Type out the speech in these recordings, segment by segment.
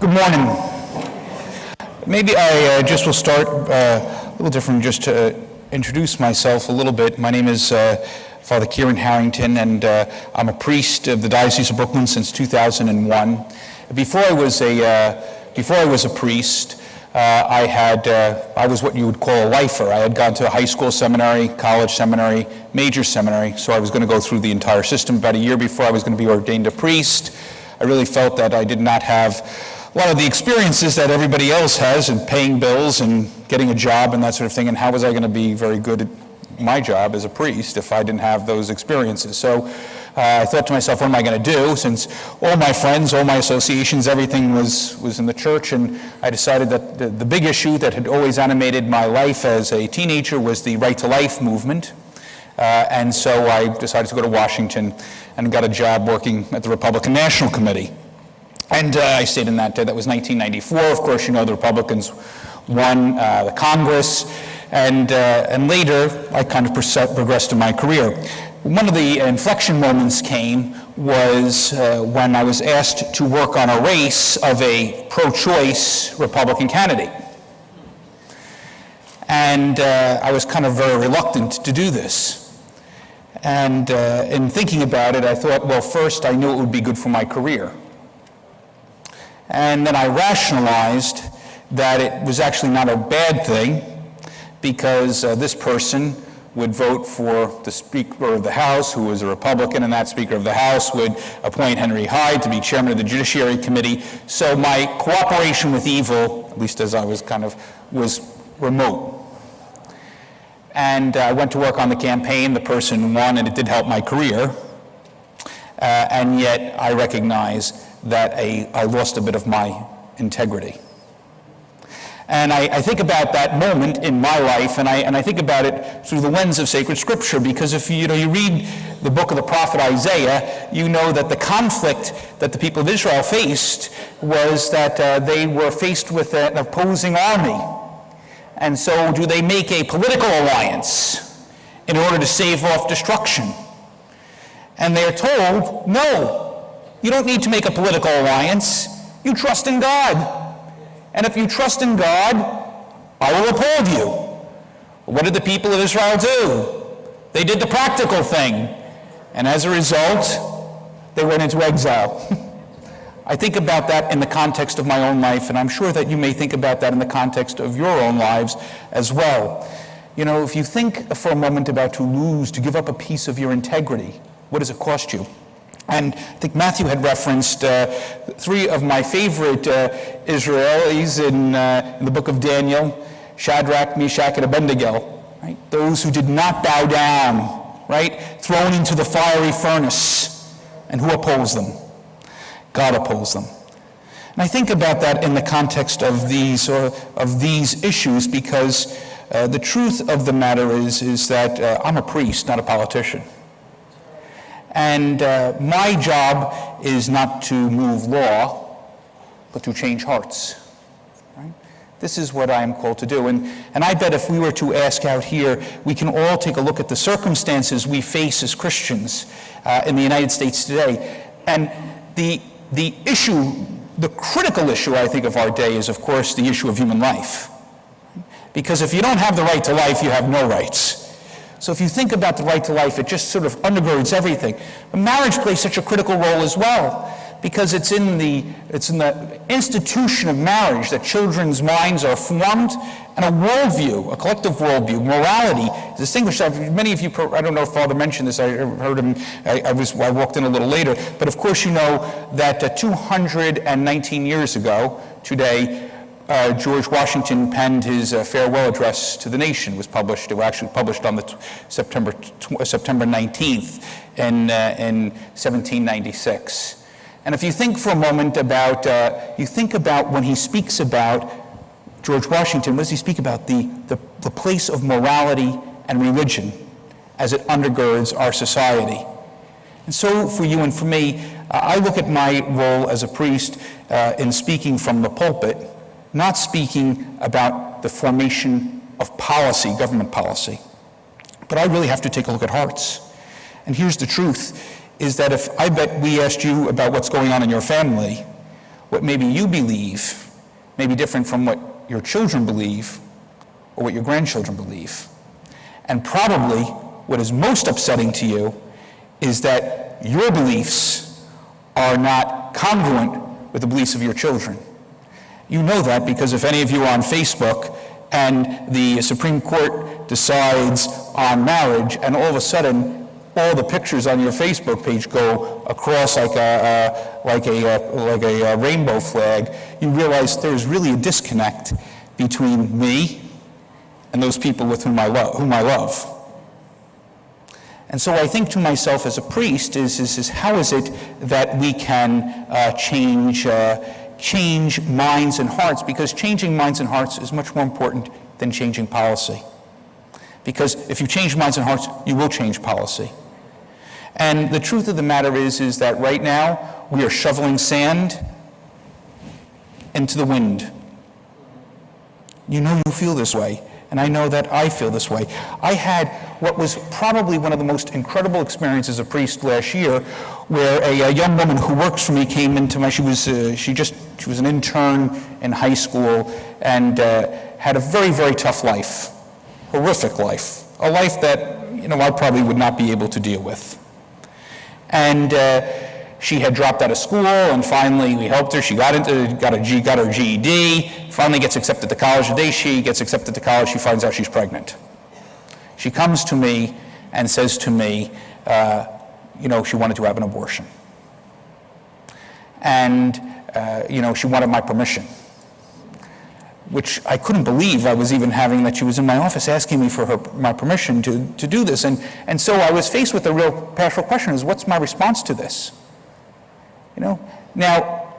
Good morning. Maybe I just will start a little different, just to introduce myself a little bit. My name is Father Kieran Harrington, and I'm a priest of the Diocese of Brooklyn since 2001. Before I was a priest, I was what you would call a lifer. I had gone to a high school seminary, college seminary, major seminary, so I was going to go through the entire system. About a year before I was going to be ordained a priest, I really felt that I did not have a lot of the experiences that everybody else has in paying bills and getting a job and that sort of thing, and how was I going to be very good at my job as a priest if I didn't have those experiences? So I thought to myself, what am I going to do, since all my friends, all my associations, everything was in the church, and I decided that the big issue that had always animated my life as a teenager was the Right to Life movement. And so I decided to go to Washington and got a job working at the Republican National Committee. And I stayed in that. That was 1994. Of course, you know, the Republicans won the Congress, and later I kind of progressed in my career. One of the inflection moments came was when I was asked to work on a race of a pro-choice Republican candidate. And I was kind of very reluctant to do this. And in thinking about it, I thought, well, first, I knew it would be good for my career. And then I rationalized that it was actually not a bad thing, because this person would vote for the Speaker of the House, who was a Republican, and that Speaker of the House would appoint Henry Hyde to be chairman of the Judiciary Committee. So my cooperation with evil, at least as I was was remote. And I went to work on the campaign. The person won, and it did help my career. And yet I recognize that I lost a bit of my integrity. And I think about that moment in my life, and I think about it through the lens of sacred scripture, because if you read the book of the prophet Isaiah, you know that the conflict that the people of Israel faced was that they were faced with an opposing army. And so do they make a political alliance in order to stave off destruction? And they're told, no, you don't need to make a political alliance. You trust in God. And if you trust in God, I will uphold you. What did the people of Israel do? They did the practical thing. And as a result, they went into exile. I think about that in the context of my own life, and I'm sure that you may think about that in the context of your own lives as well. You know, if you think for a moment about to give up a piece of your integrity, what does it cost you? And I think Matthew had referenced three of my favorite Israelis in the book of Daniel: Shadrach, Meshach, and Abednego. Right? Those who did not bow down, right? Thrown into the fiery furnace. And who opposed them? God opposed them. And I think about that in the context of these issues, because the truth of the matter is that I'm a priest, not a politician. And my job is not to move law, but to change hearts. Right? This is what I am called to do. And I bet if we were to ask out here, we can all take a look at the circumstances we face as Christians in the United States today. And the issue, the critical issue, I think, of our day is, of course, the issue of human life. Because if you don't have the right to life, you have no rights. So if you think about the right to life, it just sort of undergirds everything. But marriage plays such a critical role as well, because it's in the institution of marriage that children's minds are formed, and a worldview, a collective worldview, morality is distinguished. Many of you, I don't know if Father mentioned this, I heard him, I walked in a little later, but of course you know that 219 years ago today, George Washington penned his farewell address to the nation. It was actually published on the September 19th in 1796. And if you think for a moment about, when he speaks about George Washington, what does he speak about? The place of morality and religion as it undergirds our society. And so for you and for me, I look at my role as a priest in speaking from the pulpit, not speaking about the formation of policy, government policy. But I really have to take a look at hearts. And here's the truth, is that if I bet we asked you about what's going on in your family, what maybe you believe may be different from what your children believe or what your grandchildren believe. And probably what is most upsetting to you is that your beliefs are not congruent with the beliefs of your children. You know that because if any of you are on Facebook and the Supreme Court decides on marriage, and all of a sudden all the pictures on your Facebook page go across like a rainbow flag, you realize there's really a disconnect between me and those people with whom I love. And so I think to myself as a priest is how is it that we can change minds and hearts? Because changing minds and hearts is much more important than changing policy. Because if you change minds and hearts, you will change policy. And the truth of the matter is that right now we are shoveling sand into the wind. You know you feel this way, and I know that I feel this way. I had what was probably one of the most incredible experiences as a priest last year, where a young woman who works for me came into my, she was an intern in high school and had a very, very tough life, horrific life, a life that I probably would not be able to deal with. And she had dropped out of school, and finally we helped her. She got her GED, finally gets accepted to college. The day she gets accepted to college, she finds out she's pregnant. She comes to me and says to me, she wanted to have an abortion. And, she wanted my permission, which I couldn't believe I was even having, that she was in my office asking me for my permission to do this. And so I was faced with a real pastoral question, is what's my response to this? Now,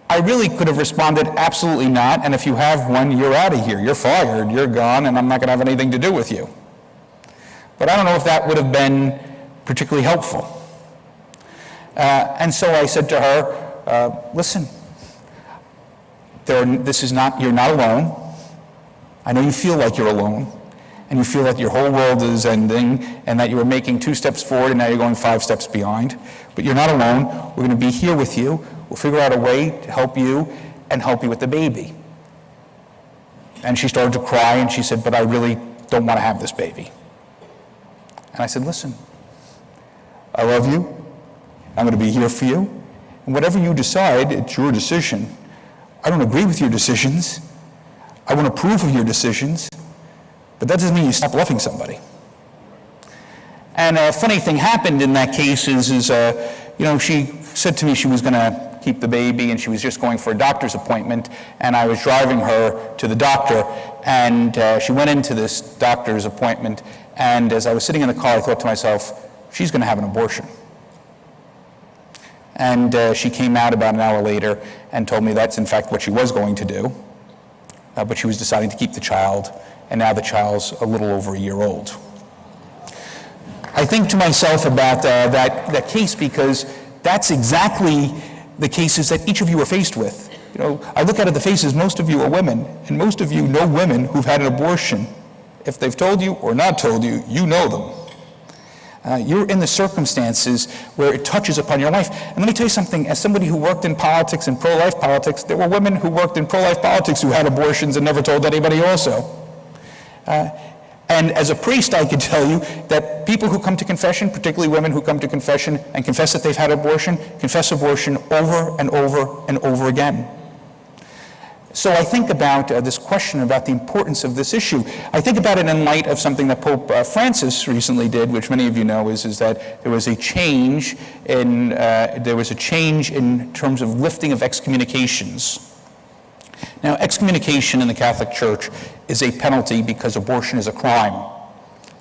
I really could have responded, absolutely not, and if you have one, you're out of here, you're fired, you're gone, and I'm not going to have anything to do with you. But I don't know if that would have been particularly helpful. And so I said to her, listen, you're not alone. I know you feel like you're alone, and you feel that your whole world is ending, and that you were making 2 steps forward, and now you're going 5 steps behind. But you're not alone. We're going to be here with you. We'll figure out a way to help you and help you with the baby. And she started to cry, and she said, but I really don't want to have this baby. And I said, listen, I love you. I'm going to be here for you. And whatever you decide, it's your decision. I don't agree with your decisions. I won't approve of your decisions. But that doesn't mean you stop loving somebody. And a funny thing happened in that case is she said to me she was going to keep the baby, and she was just going for a doctor's appointment, and I was driving her to the doctor, and she went into this doctor's appointment, and as I was sitting in the car, I thought to myself, she's going to have an abortion. And she came out about an hour later and told me that's in fact what she was going to do, but she was deciding to keep the child, and now the child's a little over a year old. I think to myself about that case, because that's exactly the cases that each of you are faced with. I look at the faces, most of you are women, and most of you know women who've had an abortion. If they've told you or not told you, you know them. You're in the circumstances where it touches upon your life. And let me tell you something, as somebody who worked in politics and pro-life politics, there were women who worked in pro-life politics who had abortions and never told anybody also. And as a priest, I can tell you that people who come to confession, particularly women who come to confession and confess that they've had abortion, confess abortion over and over and over again. So I think about this question about the importance of this issue. I think about it in light of something that Pope Francis recently did, which many of you know, is that there was a change in terms of lifting of excommunications. Now, excommunication in the Catholic Church is a penalty because abortion is a crime,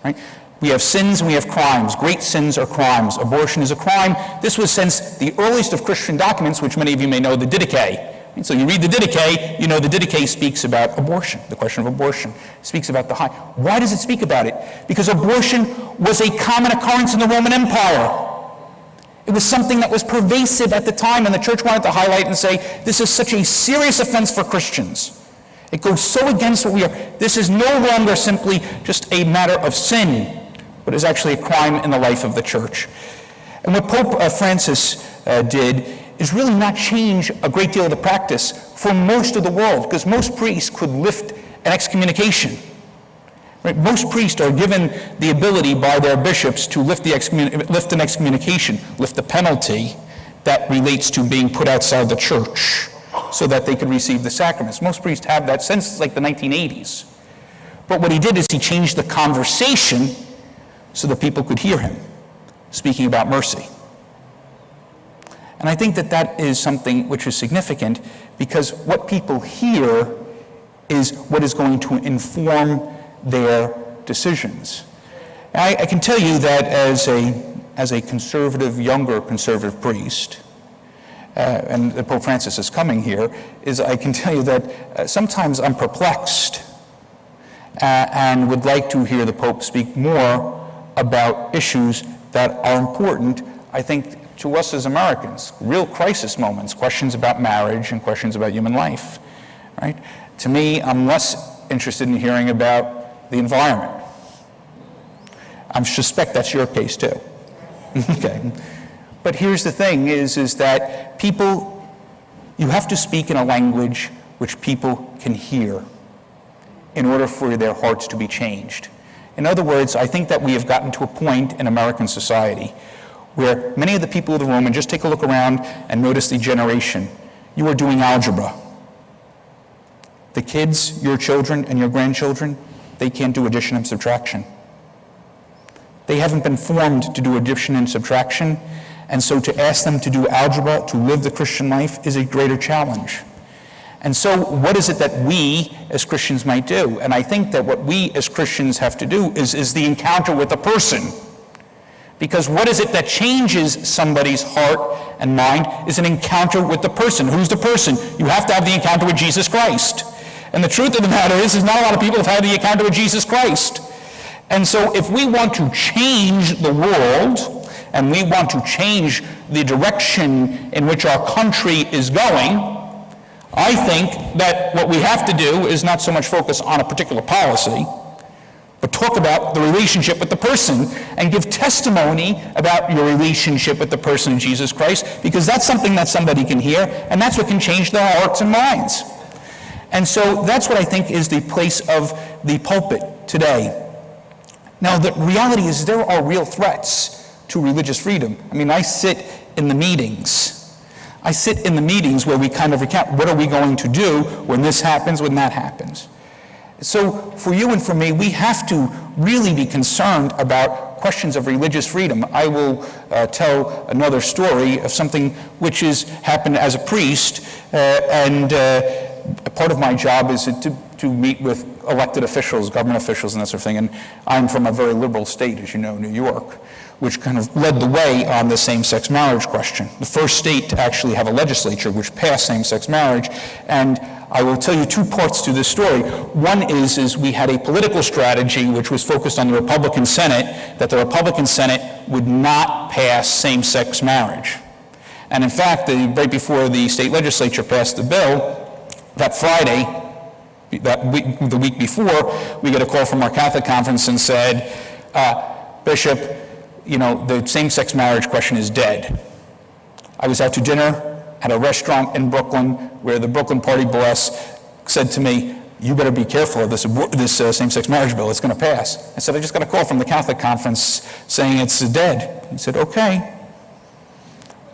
right? We have sins and we have crimes. Great sins are crimes. Abortion is a crime. This was since the earliest of Christian documents, which many of you may know, the Didache. And so you read the Didache, you know the Didache speaks about abortion, the question of abortion. It speaks about the high. Why does it speak about it? Because abortion was a common occurrence in the Roman Empire. It was something that was pervasive at the time, and the church wanted to highlight and say, this is such a serious offense for Christians. It goes so against what we are. This is no longer simply just a matter of sin, but is actually a crime in the life of the church. And what Pope Francis did is really not change a great deal of the practice for most of the world, because most priests could lift an excommunication. Right? Most priests are given the ability by their bishops to lift an excommunication, lift the penalty that relates to being put outside the church so that they could receive the sacraments. Most priests have that since like the 1980s. But what he did is he changed the conversation so that people could hear him speaking about mercy. And I think that that is something which is significant, because what people hear is what is going to inform their decisions. I can tell you that as a conservative, younger conservative priest, and Pope Francis is coming here, I can tell you that sometimes I'm perplexed and would like to hear the Pope speak more about issues that are important, I think, to us as Americans, real crisis moments, questions about marriage and questions about human life, right? To me, I'm less interested in hearing about the environment. I suspect that's your case too. Okay. But here's the thing is that people, you have to speak in a language which people can hear in order for their hearts to be changed. In other words, I think that we have gotten to a point in American society where many of the people of the room, and just take a look around and notice the generation, you are doing algebra. The kids, your children and your grandchildren, they can't do addition and subtraction. They haven't been formed to do addition and subtraction, and so to ask them to do algebra, to live the Christian life, is a greater challenge. And so what is it that we as Christians might do? And I think that what we as Christians have to do is the encounter with the person. Because what is it that changes somebody's heart and mind is an encounter with the person. Who's the person? You have to have the encounter with Jesus Christ. And the truth of the matter is not a lot of people have had the encounter with Jesus Christ. And so if we want to change the world, and we want to change the direction in which our country is going, I think that what we have to do is not so much focus on a particular policy, but talk about the relationship with the person and give testimony about your relationship with the person of Jesus Christ, because that's something that somebody can hear, and that's what can change their hearts and minds. And so that's what I think is the place of the pulpit today. Now, the reality is there are real threats to religious freedom. I mean, I sit in the meetings. I sit in the meetings where we kind of recount what are we going to do when this happens, when that happens. So for you and for me, we have to really be concerned about questions of religious freedom. I will tell another story of something which has happened as a priest, and part of my job is to meet with elected officials, government officials, and that sort of thing. And I'm from a very liberal state, as you know, New York, which kind of led the way on the same-sex marriage question. The first state to actually have a legislature which passed same-sex marriage. And I will tell you two parts to this story. One is we had a political strategy which was focused on the Republican Senate, that the Republican Senate would not pass same-sex marriage. And in fact, right before the state legislature passed the bill, that Friday, the week before, we get a call from our Catholic conference and said, Bishop, you know, the same-sex marriage question is dead. I was out to dinner at a restaurant in Brooklyn where the Brooklyn Party boss said to me, you better be careful of this same-sex marriage bill, it's going to pass. I said, I just got a call from the Catholic conference saying it's dead. He said, okay.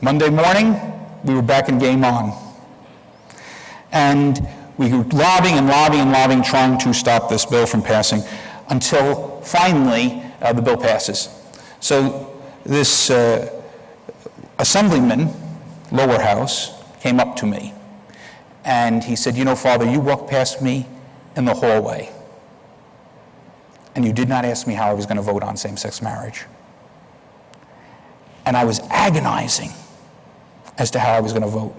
Monday morning, we were back in game on. And we were lobbying, trying to stop this bill from passing until finally the bill passes. So this assemblyman, lower house, came up to me and he said, you know, Father, you walked past me in the hallway and you did not ask me how I was going to vote on same-sex marriage. And I was agonizing as to how I was going to vote.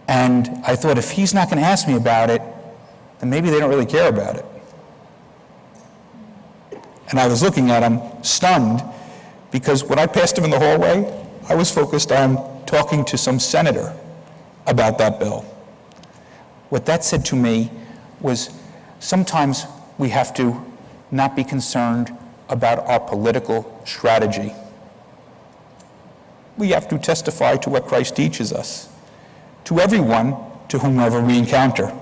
And I thought, if he's not going to ask me about it, then maybe they don't really care about it. And I was looking at him, stunned, because when I passed him in the hallway, I was focused on talking to some senator about that bill. What that said to me was, sometimes we have to not be concerned about our political strategy. We have to testify to what Christ teaches us, to everyone, to whomever we encounter.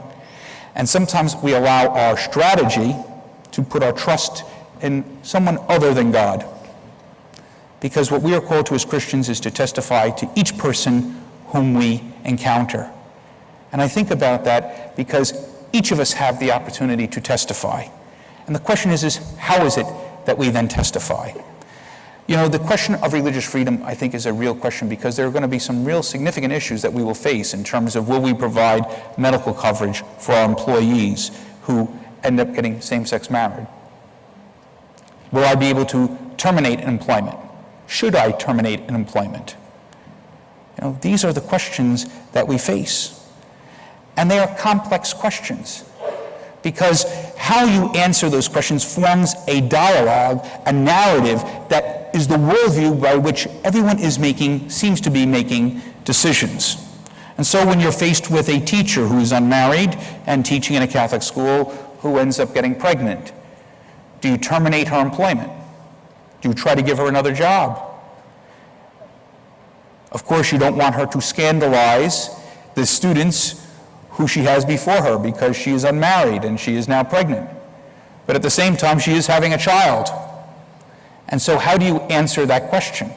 And sometimes we allow our strategy to put our trust in someone other than God. Because what we are called to as Christians is to testify to each person whom we encounter. And I think about that because each of us have the opportunity to testify. And the question is how is it that we then testify? You know, the question of religious freedom, I think, is a real question because there are going to be some real significant issues that we will face in terms of will we provide medical coverage for our employees who end up getting same-sex married? Will I be able to terminate employment? Should I terminate an employment? You know, these are the questions that we face. And they are complex questions because how you answer those questions forms a dialogue, a narrative that is the worldview by which everyone seems to be making decisions. And so when you're faced with a teacher who is unmarried and teaching in a Catholic school who ends up getting pregnant, do you terminate her employment? Do you try to give her another job? Of course, you don't want her to scandalize the students who she has before her because she is unmarried and she is now pregnant. But at the same time, she is having a child. And so how do you answer that question?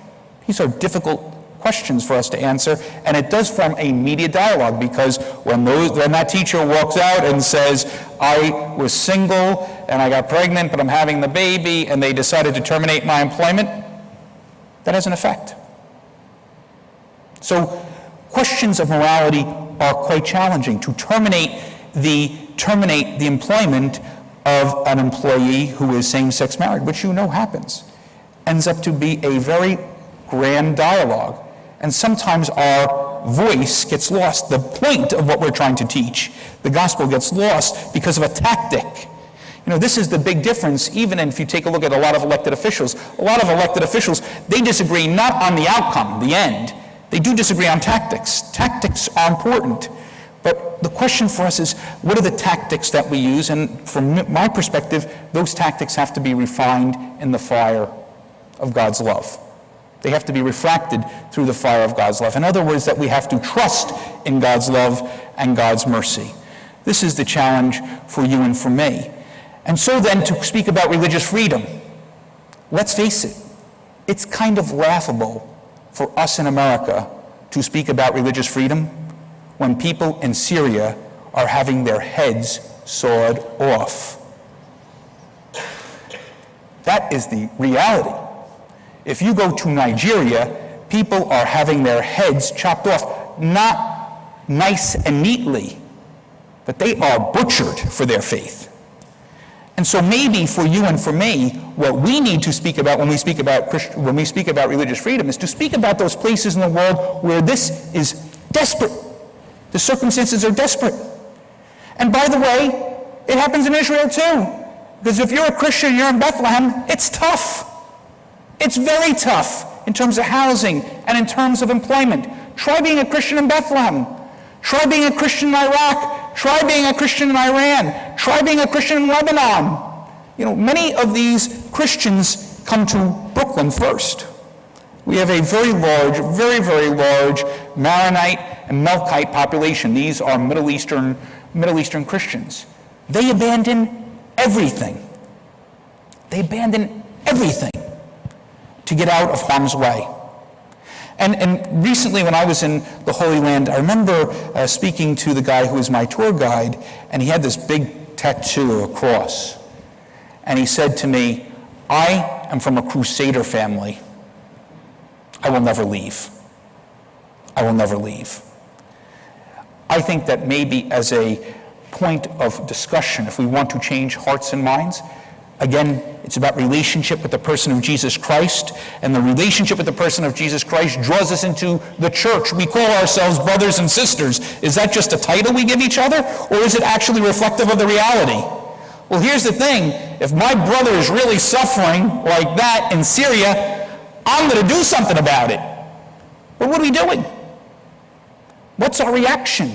These are difficult questions for us to answer, and it does form a media dialogue because when that teacher walks out and says, I was single and I got pregnant, but I'm having the baby, and they decided to terminate my employment, that has an effect. So questions of morality are quite challenging. To terminate the employment of an employee who is same-sex married, which you know happens, ends up to be a very grand dialogue. And sometimes our voice gets lost. The point of what we're trying to teach, the gospel, gets lost because of a tactic. You know, this is the big difference, even if you take a look at a lot of elected officials. A lot of elected officials, they disagree not on the outcome, the end. They do disagree on tactics. Tactics are important. But the question for us is, what are the tactics that we use? And from my perspective, those tactics have to be refined in the fire of God's love. They have to be refracted through the fire of God's love. In other words, that we have to trust in God's love and God's mercy. This is the challenge for you and for me. And so then, to speak about religious freedom, let's face it, it's kind of laughable for us in America to speak about religious freedom when people in Syria are having their heads sawed off. That is the reality. If you go to Nigeria, people are having their heads chopped off, not nice and neatly, but they are butchered for their faith. And so maybe for you and for me, what we need to speak about when we speak about religious freedom is to speak about those places in the world where this is desperate. The circumstances are desperate. And by the way, it happens in Israel too. Because if you're a Christian, you're in Bethlehem, it's tough. It's very tough in terms of housing and in terms of employment. Try being a Christian in Bethlehem. Try being a Christian in Iraq. Try being a Christian in Iran. Try being a Christian in Lebanon. You know, many of these Christians come to Brooklyn first. We have a very large Maronite and Melkite population. These are Middle Eastern Christians. They abandon everything. They abandon everything to get out of harm's way. And recently when I was in the Holy Land, I remember speaking to the guy who was my tour guide, and he had this big tattoo of a cross. And he said to me, I am from a Crusader family. I will never leave. I will never leave. I think that maybe as a point of discussion, if we want to change hearts and minds, again, it's about relationship with the person of Jesus Christ, and the relationship with the person of Jesus Christ draws us into the church. We call ourselves brothers and sisters. Is that just a title we give each other, or is it actually reflective of the reality? Well, here's the thing. If my brother is really suffering like that in Syria, I'm going to do something about it. But what are we doing? What's our reaction?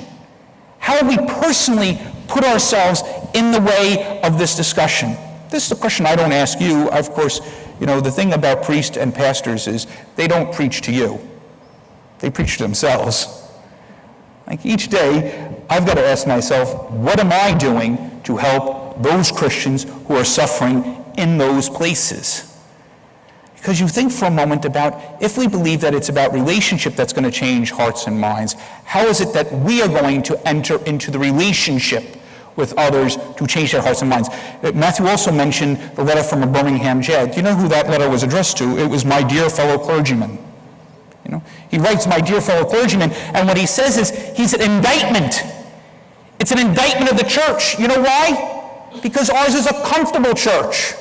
How do we personally put ourselves in the way of this discussion? This is a question I don't ask you. Of course, you know, the thing about priests and pastors is they don't preach to you. They preach to themselves. Like each day, I've got to ask myself, what am I doing to help those Christians who are suffering in those places? Because you think for a moment about, if we believe that it's about relationship that's going to change hearts and minds, how is it that we are going to enter into the relationship with others to change their hearts and minds? Matthew also mentioned the letter from a Birmingham jail. Do you know who that letter was addressed to? It was my dear fellow clergyman. You know, he writes, my dear fellow clergyman, and what he says is, he's an indictment. It's an indictment of the church. You know why? Because ours is a comfortable church.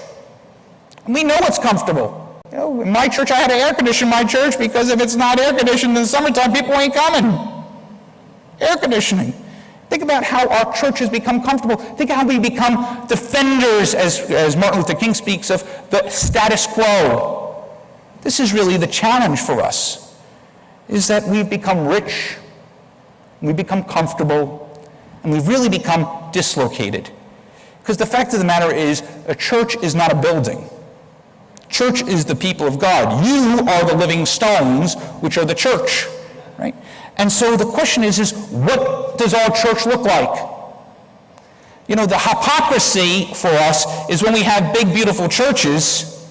And we know it's comfortable. You know, in my church, I had to air condition my church because if it's not air conditioned in the summertime, people ain't coming. Air conditioning. Think about how our church has become comfortable. Think how we become defenders, as Martin Luther King speaks of, the status quo. This is really the challenge for us, is that we've become rich, we've become comfortable, and we've really become dislocated. Because the fact of the matter is, a church is not a building. Church is the people of God. You are the living stones, which are the church, right? And so the question is what does our church look like? You know, the hypocrisy for us is when we have big, beautiful churches,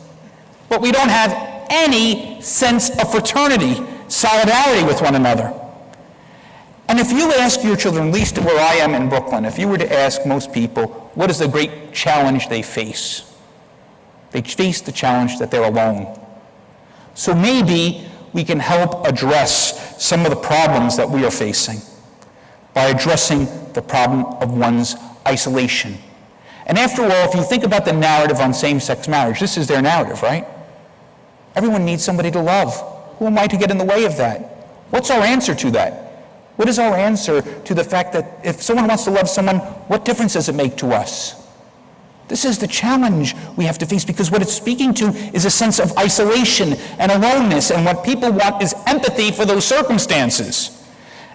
but we don't have any sense of fraternity, solidarity with one another. And if you ask your children, at least where I am in Brooklyn, if you were to ask most people, what is the great challenge they face? They face the challenge that they're alone. So maybe we can help address some of the problems that we are facing by addressing the problem of one's isolation. And after all, if you think about the narrative on same-sex marriage, this is their narrative, right? Everyone needs somebody to love. Who am I to get in the way of that? What's our answer to that? What is our answer to the fact that if someone wants to love someone, what difference does it make to us? This is the challenge we have to face, because what it's speaking to is a sense of isolation and aloneness, and what people want is empathy for those circumstances.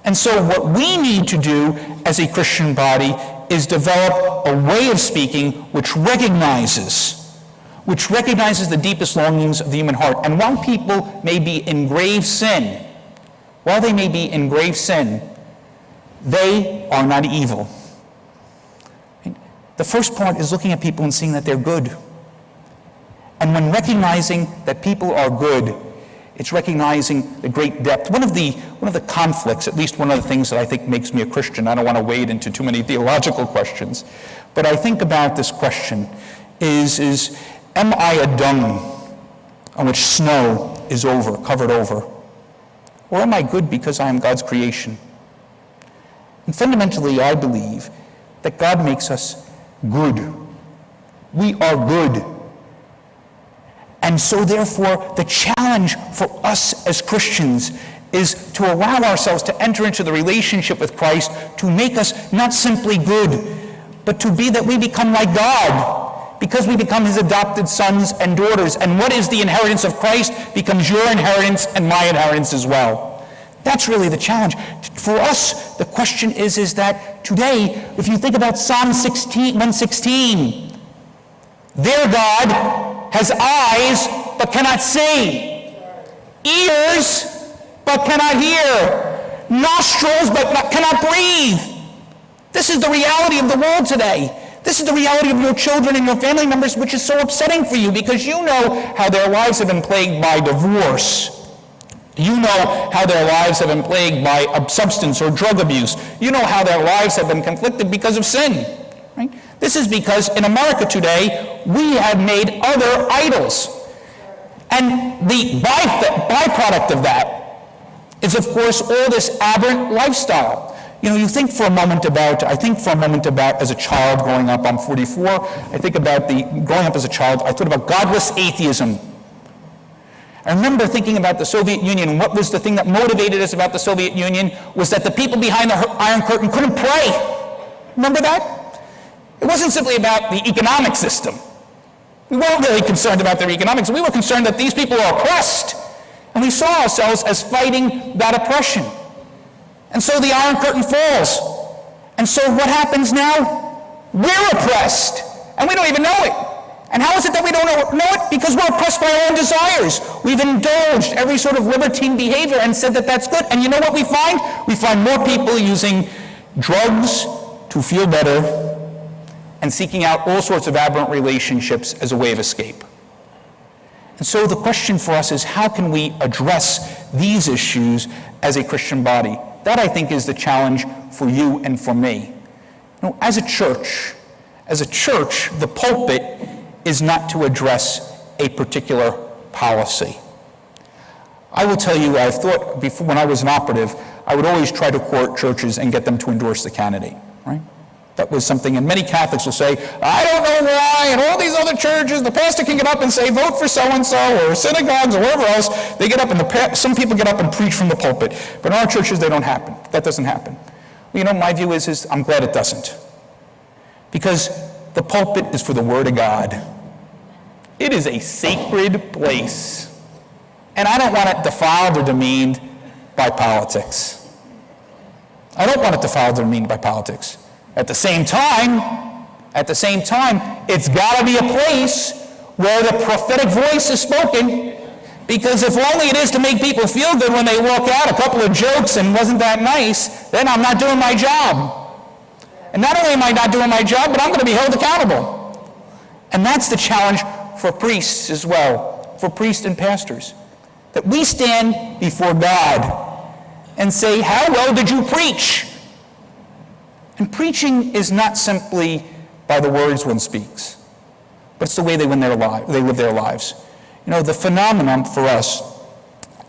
And so what we need to do as a Christian body is develop a way of speaking which recognizes the deepest longings of the human heart. And while people may be in grave sin, they are not evil. The first part is looking at people and seeing that they're good. And when recognizing that people are good, it's recognizing the great depth. One of the conflicts, at least one of the things that I think makes me a Christian, I don't want to wade into too many theological questions, but I think about this question is am I a dung on which snow is covered over? Or am I good because I am God's creation? And fundamentally, I believe that God makes us good. We are good. And so therefore, the challenge for us as Christians is to allow ourselves to enter into the relationship with Christ to make us not simply good, but to be that we become like God, because we become his adopted sons and daughters. And what is the inheritance of Christ becomes your inheritance and my inheritance as well. That's really the challenge. For us, the question is that today, if you think about Psalm 116, their God has eyes but cannot see, ears but cannot hear, nostrils but cannot breathe. This is the reality of the world today. This is the reality of your children and your family members, which is so upsetting for you, because you know how their lives have been plagued by divorce. You know how their lives have been plagued by substance or drug abuse. You know how their lives have been conflicted because of sin. Right? This is because in America today, we have made other idols. And the byproduct of that is, of course, all this aberrant lifestyle. You know, I think for a moment about, as a child growing up, I'm 44, I think about growing up as a child, I thought about godless atheism. I remember thinking about the Soviet Union, and what was the thing that motivated us about the Soviet Union was that the people behind the Iron Curtain couldn't pray. Remember that? It wasn't simply about the economic system. We weren't really concerned about their economics. We were concerned that these people are oppressed, and we saw ourselves as fighting that oppression. And so the Iron Curtain falls. And so what happens now? We're oppressed, and we don't even know it. And how is it that we don't know it? Because we're oppressed by our own desires. We've indulged every sort of libertine behavior and said that that's good. And you know what we find? We find more people using drugs to feel better and seeking out all sorts of aberrant relationships as a way of escape. And so the question for us is, how can we address these issues as a Christian body? That, I think, is the challenge for you and for me. You know, as a church, the pulpit is not to address a particular policy. I will tell you, I've thought before, when I was an operative, I would always try to court churches and get them to endorse the candidate, right? That was something, and many Catholics will say, I don't know why, and all these other churches, the pastor can get up and say, vote for so-and-so, or synagogues, or wherever else, they get up, and some people get up and preach from the pulpit. But in our churches, they don't happen. That doesn't happen. Well, you know, my view is I'm glad it doesn't. Because the pulpit is for the Word of God. It is a sacred place. And I don't want it defiled or demeaned by politics. I don't want it defiled or demeaned by politics. At the same time, it's got to be a place where the prophetic voice is spoken. Because if only it is to make people feel good when they walk out, a couple of jokes and wasn't that nice, then I'm not doing my job. And not only am I not doing my job, but I'm going to be held accountable. And that's the challenge for priests as well, for priests and pastors. That we stand before God and say, how well did you preach? And preaching is not simply by the words one speaks, but it's the way they live their lives. You know, the phenomenon for us,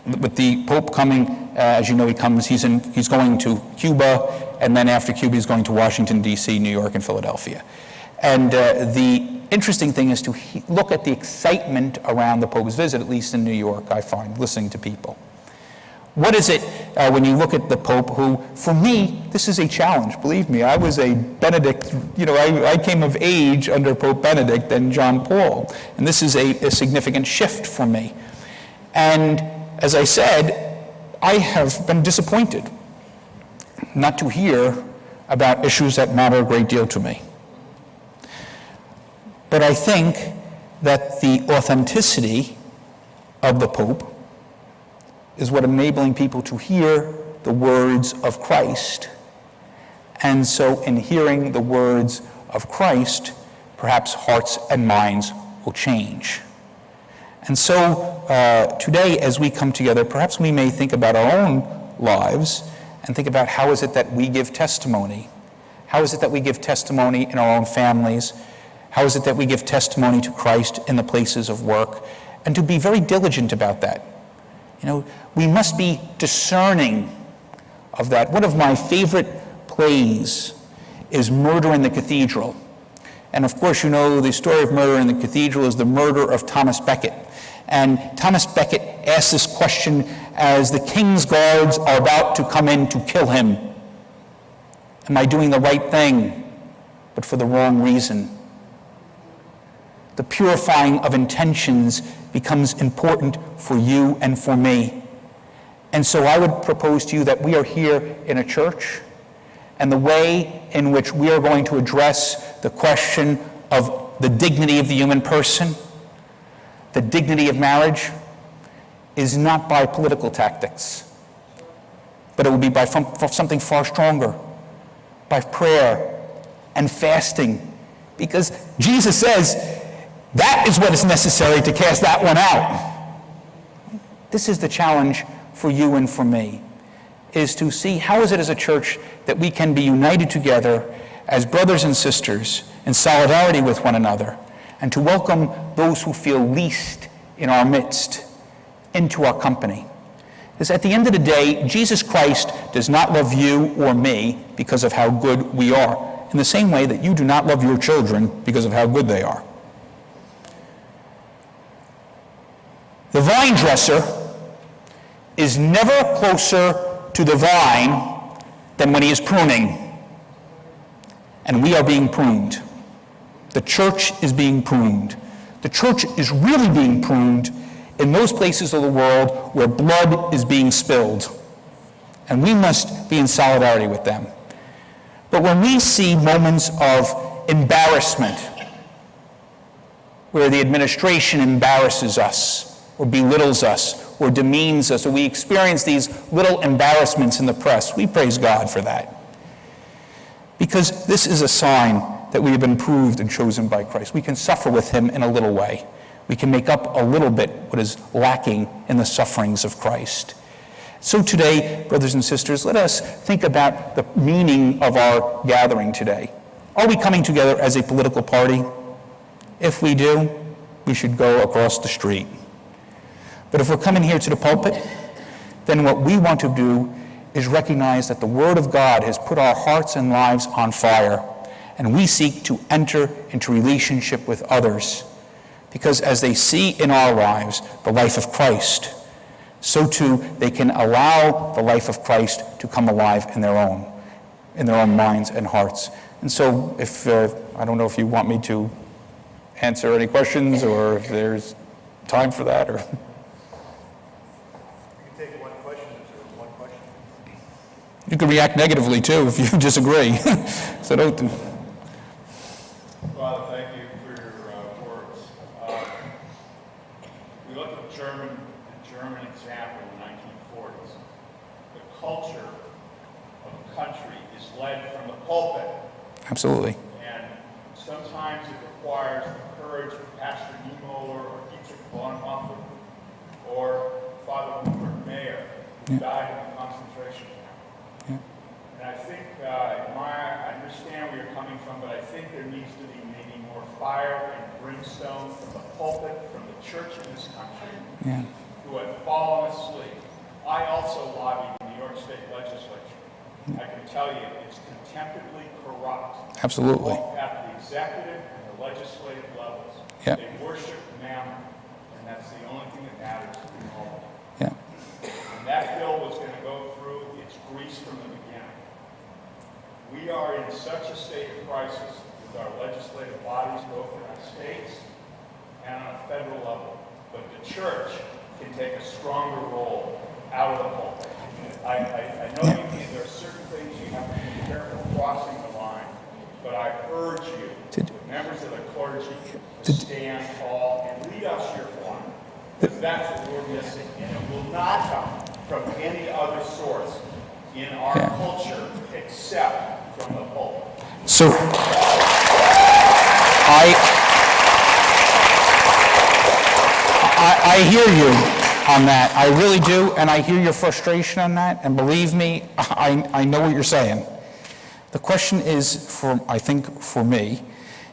with the Pope coming, as you know, he's going to Cuba, and then after Cuba he's going to Washington, D.C., New York, and Philadelphia. And the interesting thing is to look at the excitement around the Pope's visit, at least in New York, I find, listening to people. What is it when you look at the Pope, who, for me, this is a challenge. Believe me, I was a Benedict, I came of age under Pope Benedict and John Paul. And this is a significant shift for me. And as I said, I have been disappointed not to hear about issues that matter a great deal to me. But I think that the authenticity of the Pope is what enabling people to hear the words of Christ. And so in hearing the words of Christ, perhaps hearts and minds will change. And so today, as we come together, perhaps we may think about our own lives and think about how is it that we give testimony? How is it that we give testimony in our own families? How is it that we give testimony to Christ in the places of work? And to be very diligent about that. You know, we must be discerning of that. One of my favorite plays is Murder in the Cathedral. And of course, you know, the story of Murder in the Cathedral is the murder of Thomas Becket. And Thomas Becket asks this question as the king's guards are about to come in to kill him. Am I doing the right thing, but for the wrong reason? The purifying of intentions becomes important for you and for me. And so I would propose to you that we are here in a church, and the way in which we are going to address the question of the dignity of the human person, the dignity of marriage, is not by political tactics, but it will be by something far stronger, by prayer and fasting, because Jesus says that is what is necessary to cast that one out. This is the challenge for you and for me, is to see how is it as a church that we can be united together as brothers and sisters in solidarity with one another, and to welcome those who feel least in our midst into our company. Because at the end of the day, Jesus Christ does not love you or me because of how good we are, in the same way that you do not love your children because of how good they are. The vine dresser is never closer to the vine than when he is pruning. And we are being pruned. The church is being pruned. The church is really being pruned in those places of the world where blood is being spilled. And we must be in solidarity with them. But when we see moments of embarrassment, where the administration embarrasses us or belittles us or demeans us, or we experience these little embarrassments in the press. We praise God for that. Because this is a sign that we have been proved and chosen by Christ. We can suffer with him in a little way. We can make up a little bit what is lacking in the sufferings of Christ. So today, brothers and sisters, let us think about the meaning of our gathering today. Are we coming together as a political party? If we do, we should go across the street. But if we're coming here to the pulpit, then what we want to do is recognize that the Word of God has put our hearts and lives on fire, and we seek to enter into relationship with others. Because as they see in our lives the life of Christ, so too they can allow the life of Christ to come alive in their own minds and hearts. And so if, I don't know if you want me to answer any questions or if there's time for that, or... You can react negatively, too, if you disagree. So don't... Father, thank you for your words. We look at the German example in the 1940s. The culture of the country is led from the pulpit. Absolutely. And sometimes it requires the courage of Pastor Niemöller or Dietrich Bonhoeffer or Father Rupert Mayer, who died in the concentration camp. Yeah. And I think, I understand where you're coming from, but I think there needs to be maybe more fire and brimstone from the pulpit, from the church in this country, who have fallen asleep. I also lobbied in the New York State Legislature. I can tell you, it's contemptibly corrupt. Absolutely. Both at the executive and the legislative levels. Yeah. They worship mammon, and that's the only thing that matters in all of it. Yeah. When that bill was going to go through, it's greased from the beginning. We are in such a state of crisis with our legislative bodies, both in our states and on a federal level. But the church can take a stronger role out of the pulpit. I know there are certain things you have to be careful crossing the line, but I urge you, the members of the clergy, to stand tall and lead us your form. Because that's what we're missing, and it will not come from any other source in our culture except from the pulpit. So, I hear you on that. I really do, and I hear your frustration on that, and believe me, I know what you're saying. The question is, I think for me,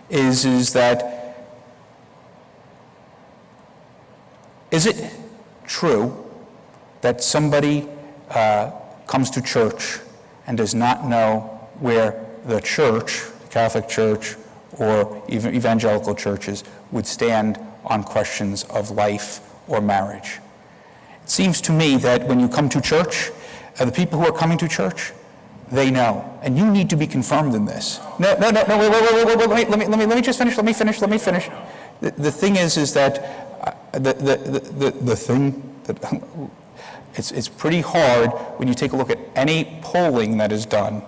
is that, is it true that somebody comes to church and does not know where the church, the Catholic Church, or even evangelical churches would stand on questions of life or marriage? It seems to me that when you come to church, the people who are coming to church, they know, and you need to be confirmed in this. No, wait, let me just finish, let me finish. The thing is that the thing that it's pretty hard when you take a look at any polling that is done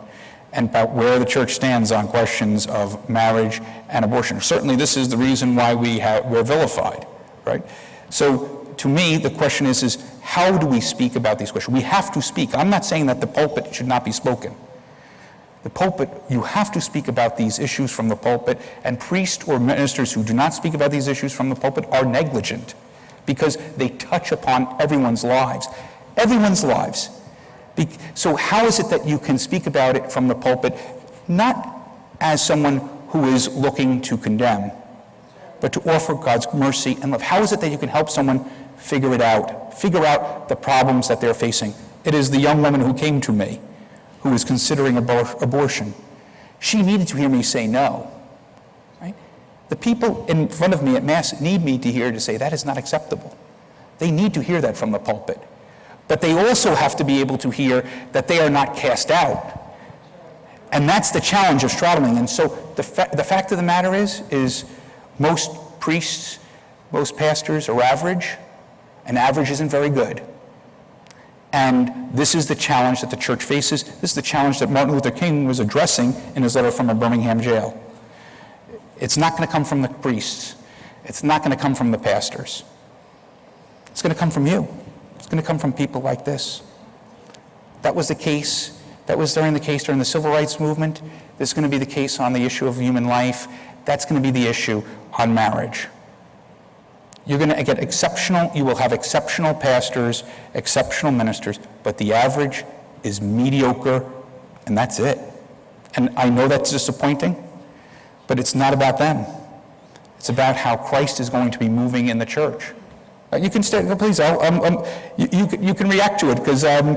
and about where the church stands on questions of marriage and abortion. Certainly this is the reason why we're vilified, right? So to me, the question is how do we speak about these questions? We have to speak. I'm not saying that the pulpit should not be spoken. The pulpit, you have to speak about these issues from the pulpit, and priests or ministers who do not speak about these issues from the pulpit are negligent because they touch upon everyone's lives. Everyone's lives. So how is it that you can speak about it from the pulpit, not as someone who is looking to condemn, but to offer God's mercy and love? How is it that you can help someone figure out the problems that they're facing? It is the young woman who came to me, who was considering abortion. She needed to hear me say no. Right? The people in front of me at Mass need me to say that is not acceptable. They need to hear that from the pulpit. But they also have to be able to hear that they are not cast out. And that's the challenge of straddling. And so the fact of the matter is most priests, most pastors are average, and average isn't very good. And this is the challenge that the church faces. This is the challenge that Martin Luther King was addressing in his letter from a Birmingham jail. It's not going to come from the priests. It's not going to come from the pastors. It's going to come from you. It's going to come from people like this. That was the case. That was during the civil rights movement. This is going to be the case on the issue of human life. That's going to be the issue on marriage. You're going to get you will have exceptional pastors, exceptional ministers, but the average is mediocre, and that's it. And I know that's disappointing, but it's not about them. It's about how Christ is going to be moving in the church. You can stay, please, you can react to it, because then,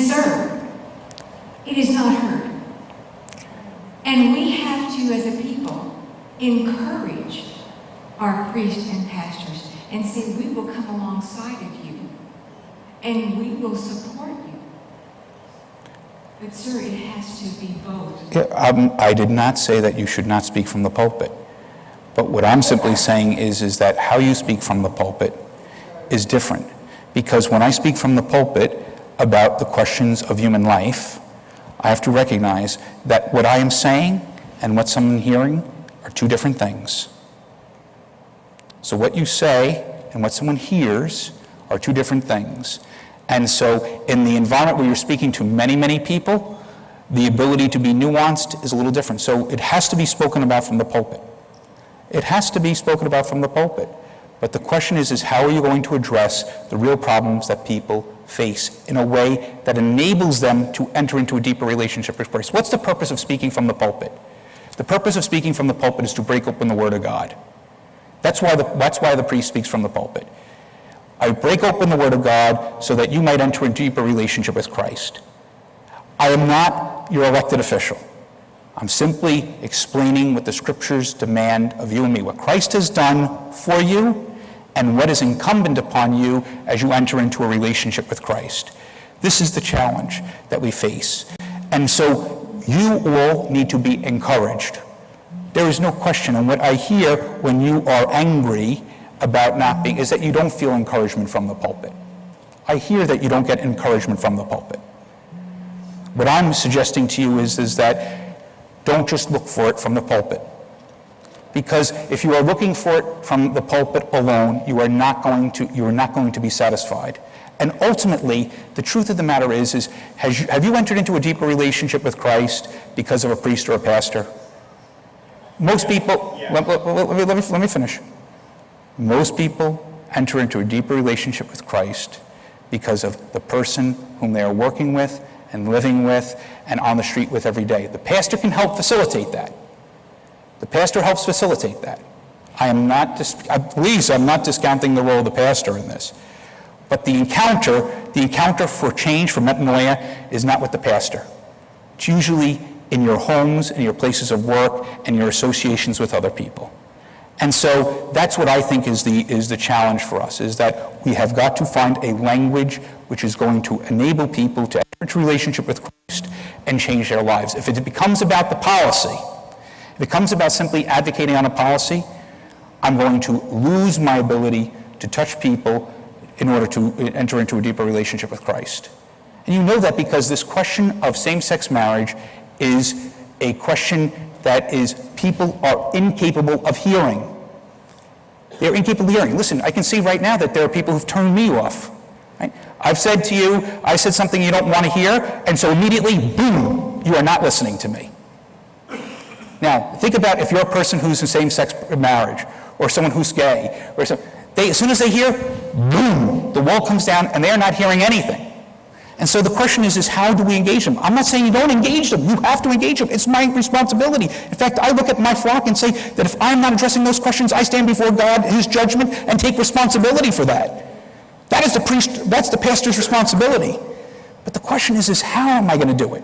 sir, it is not heard. And we have to, as a people, encourage our priests and pastors and say, we will come alongside of you and we will support you. But, sir, it has to be both. Yeah, I did not say that you should not speak from the pulpit. But what I'm simply saying is that how you speak from the pulpit is different. Because when I speak from the pulpit about the questions of human life, I have to recognize that what I am saying and what someone hearing are two different things. So what you say and what someone hears are two different things. And so in the environment where you're speaking to many, many people, the ability to be nuanced is a little different. So it has to be spoken about from the pulpit. It has to be spoken about from the pulpit. But the question is how are you going to address the real problems that people face in a way that enables them to enter into a deeper relationship with Christ? What's the purpose of speaking from the pulpit? The purpose of speaking from the pulpit is to break open the Word of God. That's why the priest speaks from the pulpit. I break open the Word of God so that you might enter a deeper relationship with Christ. I am not your elected official. I'm simply explaining what the Scriptures demand of you and me, what Christ has done for you, and what is incumbent upon you as you enter into a relationship with Christ. This is the challenge that we face. And so you all need to be encouraged. There is no question, and what I hear when you are angry about not being, is that you don't feel encouragement from the pulpit. I hear that you don't get encouragement from the pulpit. What I'm suggesting to you is that don't just look for it from the pulpit. Because if you are looking for it from the pulpit alone, you are not going to be satisfied. And ultimately, the truth of the matter is have you entered into a deeper relationship with Christ because of a priest or a pastor? Most people, let me finish. Most people enter into a deeper relationship with Christ because of the person whom they are working with and living with and on the street with every day. The pastor can help facilitate that. The pastor helps facilitate that. I'm not discounting the role of the pastor in this. But the encounter for change, for metanoia, is not with the pastor. It's usually in your homes, in your places of work, and your associations with other people. And so that's what I think is the challenge for us, is that we have got to find a language which is going to enable people to enter into a relationship with Christ and change their lives. If it becomes about the policy, if it comes about simply advocating on a policy, I'm going to lose my ability to touch people in order to enter into a deeper relationship with Christ. And you know that because this question of same-sex marriage is a question that is people are incapable of hearing. They're incapable of hearing. Listen, I can see right now that there are people who've turned me off. Right? I said something you don't want to hear, and so immediately, boom, you are not listening to me. Now, think about if you're a person who's in same-sex marriage, or someone who's gay, or as soon as they hear, boom, the wall comes down, and they are not hearing anything. And so the question is how do we engage them? I'm not saying you don't engage them. You have to engage them. It's my responsibility. In fact, I look at my flock and say that if I'm not addressing those questions, I stand before God, his judgment, and take responsibility for that. That is the priest, that's the pastor's responsibility. But the question is how am I going to do it?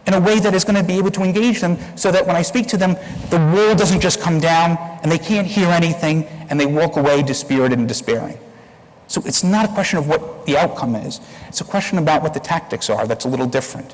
In a way that is going to be able to engage them so that when I speak to them, the wall doesn't just come down and they can't hear anything and they walk away dispirited and despairing. So it's not a question of what the outcome is. It's a question about what the tactics are that's a little different.